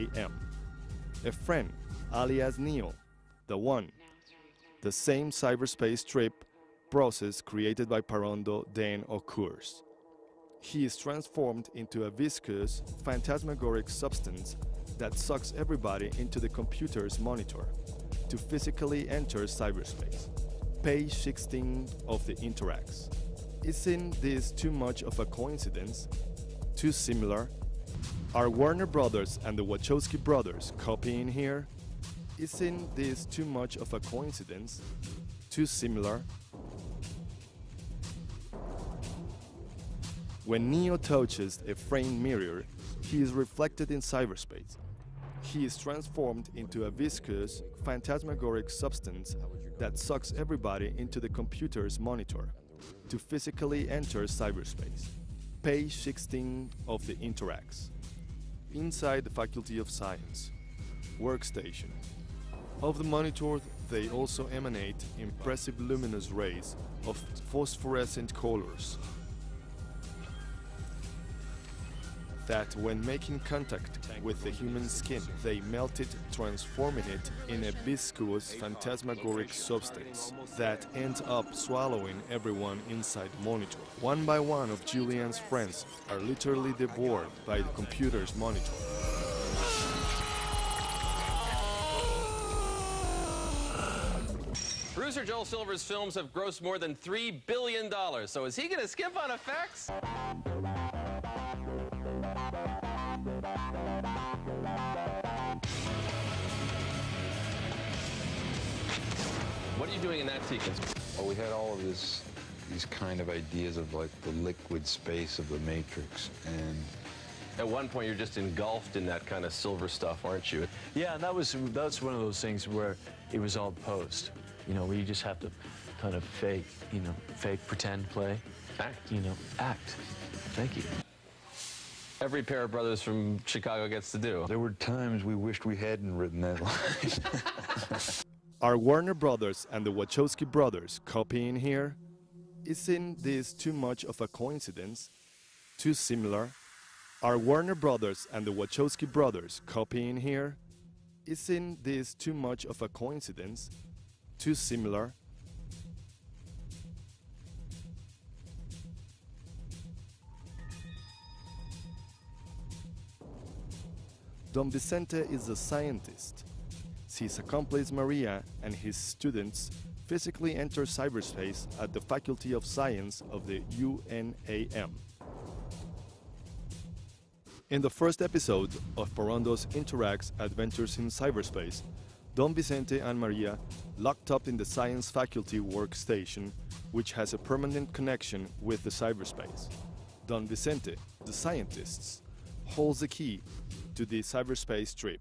UNAM. A friend, alias Neo, the One. The same cyberspace trip process created by Parrondo then occurs. He is transformed into a viscous, phantasmagoric substance that sucks everybody into the computer's monitor to physically enter cyberspace. Page 16 of the Interacts. Isn't this too much of a coincidence? Too similar? Are Warner Brothers and the Wachowski brothers copying here? Isn't this too much of a coincidence? Too similar? When Neo touches a framed mirror, he is reflected in cyberspace. He is transformed into a viscous, phantasmagoric substance that sucks everybody into the computer's monitor to physically enter cyberspace. Page 16 of the Interacts. Inside the Faculty of Science. Workstation. Of the monitor, they also emanate impressive luminous rays of phosphorescent colors that, when making contact with the human skin, they melt it, transforming it in a viscous, phantasmagoric substance that ends up swallowing everyone inside the monitor. One by one of Julian's friends are literally devoured by the computer's monitor. Producer Joel Silver's films have grossed more than $3 billion, so is he going to skip on effects? What are you doing in that sequence? Well, we had all of these kind of ideas of like the liquid space of the Matrix, and at one point you're just engulfed in that kind of silver stuff, aren't you? Yeah, and that's one of those things where it was all post. You know, where you just have to kind of fake, pretend, play. Act. Act. Thank you. Every pair of brothers from Chicago gets to do. there were times we wished we hadn't written that line. Are Warner Brothers and the Wachowski brothers copying here? Isn't this too much of a coincidence? Too similar? Are Warner Brothers and the Wachowski brothers copying here? Isn't this too much of a coincidence? Too similar? Don Vicente is a scientist. His accomplice Maria and his students physically enter cyberspace at the Faculty of Science of the UNAM. In the first episode of Parrondo's Interacts Adventures in Cyberspace, Don Vicente and Maria locked up in the science faculty workstation, which has a permanent connection with the cyberspace. Don Vicente, the scientist, holds the key to the cyberspace trip.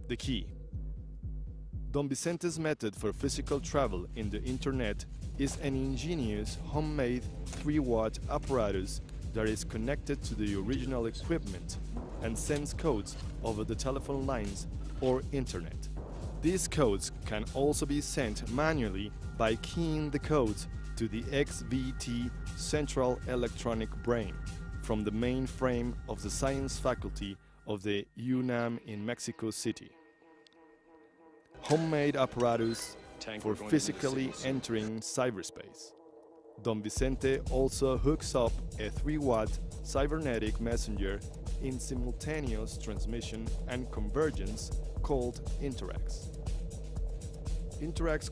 The key. Don Vicente's method for physical travel in the internet is an ingenious, homemade 3-watt apparatus that is connected to the original equipment and sends codes over the telephone lines or internet. These codes can also be sent manually by keying the codes to the XVT Central Electronic Brain from the mainframe of the science faculty of the UNAM in Mexico City. Homemade apparatus for physically entering cyberspace. Don Vicente also hooks up a 3-watt cybernetic messenger in simultaneous transmission and convergence called Interacts. Interacts